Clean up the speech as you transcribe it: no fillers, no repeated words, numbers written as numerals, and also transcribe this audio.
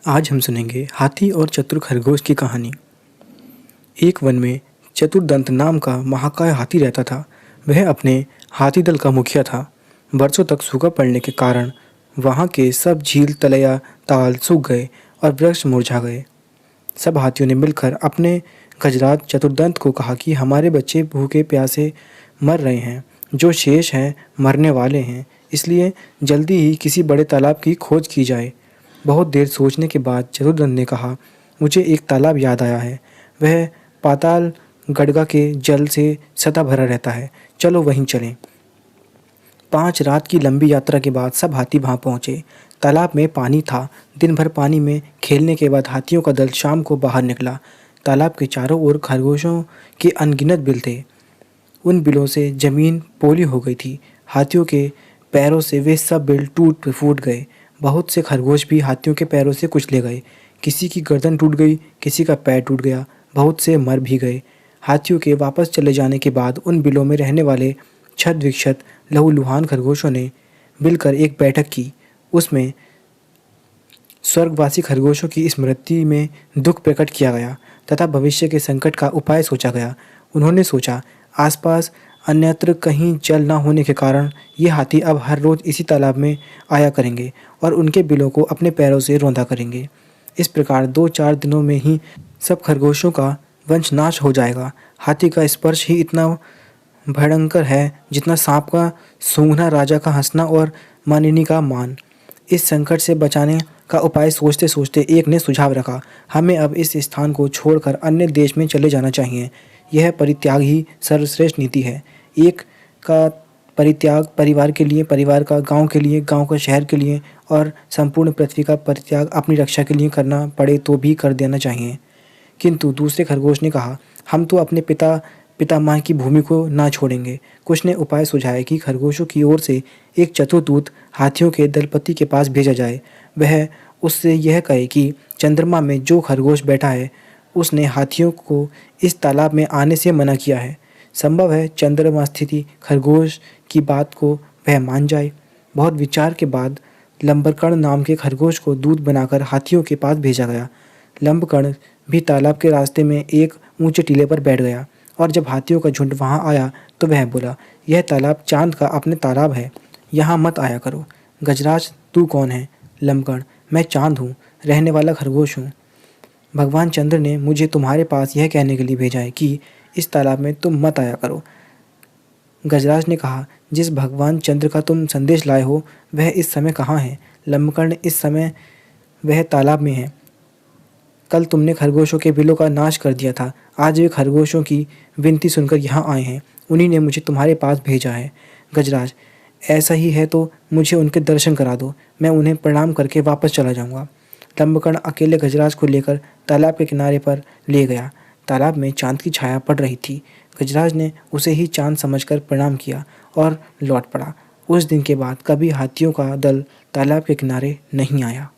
आज हम सुनेंगे हाथी और चतुर खरगोश की कहानी। एक वन में चतुर्दंत नाम का महाकाय हाथी रहता था। वह अपने हाथी दल का मुखिया था। बरसों तक सूखा पड़ने के कारण वहाँ के सब झील, तलैया, ताल सूख गए और वृक्ष मुरझा गए। सब हाथियों ने मिलकर अपने गजराज चतुर्दंत को कहा कि हमारे बच्चे भूखे प्यासे मर रहे हैं, जो शेष हैं मरने वाले हैं, इसलिए जल्दी ही किसी बड़े तालाब की खोज की जाए। बहुत देर सोचने के बाद चतुर्दंत ने कहा, मुझे एक तालाब याद आया है। वह पाताल गड़गा के जल से सदा भरा रहता है, चलो वहीं चलें। 5 रात की लंबी यात्रा के बाद सब हाथी वहां पहुंचे। तालाब में पानी था। दिन भर पानी में खेलने के बाद हाथियों का दल शाम को बाहर निकला। तालाब के चारों ओर खरगोशों के अनगिनत बिल थे। उन बिलों से जमीन पोली हो गई थी। हाथियों के पैरों से वे सब बिल टूट फूट गए। बहुत से खरगोश भी हाथियों के पैरों से कुचले गए। किसी की गर्दन टूट गई, किसी का पैर टूट गया, बहुत से मर भी गए। हाथियों के वापस चले जाने के बाद उन बिलों में रहने वाले छत विक्षत लहूलुहान खरगोशों ने मिलकर एक बैठक की। उसमें स्वर्गवासी खरगोशों की स्मृति में दुख प्रकट किया गया तथा भविष्य के संकट का उपाय सोचा गया। उन्होंने सोचा, आसपास अन्यत्र कहीं जल न होने के कारण ये हाथी अब हर रोज इसी तालाब में आया करेंगे और उनके बिलों को अपने पैरों से रौंदा करेंगे। इस प्रकार 2-4 दिनों में ही सब खरगोशों का वंश नाश हो जाएगा। हाथी का स्पर्श ही इतना भयंकर है जितना सांप का सूंघना, राजा का हंसना और मानिनी का मान। इस संकट से बचाने का उपाय सोचते सोचते एक ने सुझाव रखा, हमें अब इस स्थान को छोड़कर अन्य देश में चले जाना चाहिए। यह परित्याग ही सर्वश्रेष्ठ नीति है। एक का परित्याग परिवार के लिए, परिवार का गांव के लिए, गांव का शहर के लिए और संपूर्ण पृथ्वी का परित्याग अपनी रक्षा के लिए करना पड़े तो भी कर देना चाहिए। किंतु दूसरे खरगोश ने कहा, हम तो अपने पितामह की भूमि को ना छोड़ेंगे। कुछ ने उपाय सुझाया कि खरगोशों की ओर से एक चतुर दूत हाथियों के दलपति के पास भेजा जाए। वह उससे यह कहे कि चंद्रमा में जो खरगोश बैठा है उसने हाथियों को इस तालाब में आने से मना किया है। संभव है चंद्रमा स्थिति खरगोश की बात को वह मान जाए। बहुत विचार के बाद लंबकर्ण नाम के खरगोश को दूत बनाकर हाथियों के पास भेजा गया। लंबकर्ण भी तालाब के रास्ते में एक ऊंचे टीले पर बैठ गया और जब हाथियों का झुंड वहां आया तो वह बोला, यह तालाब चांद का अपने तालाब है, यहाँ मत आया करो। गजराज, तू कौन है? लंबकर्ण, मैं चांद हूँ, रहने वाला खरगोश हूँ। भगवान चंद्र ने मुझे तुम्हारे पास यह कहने के लिए भेजा है कि इस तालाब में तुम मत आया करो। गजराज ने कहा, जिस भगवान चंद्र का तुम संदेश लाए हो वह इस समय कहाँ है? लंबकर्ण, इस समय वह तालाब में है। कल तुमने खरगोशों के बिलों का नाश कर दिया था। आज वे खरगोशों की विनती सुनकर यहाँ आए हैं। उन्हीं ने मुझे तुम्हारे पास भेजा है। गजराज, ऐसा ही है तो मुझे उनके दर्शन करा दो, मैं उन्हें प्रणाम करके वापस चला जाऊँगा। लंबकर्ण अकेले गजराज को लेकर तालाब के किनारे पर ले गया। तालाब में चांद की छाया पड़ रही थी। गजराज ने उसे ही चांद समझकर प्रणाम किया और लौट पड़ा। उस दिन के बाद कभी हाथियों का दल तालाब के किनारे नहीं आया।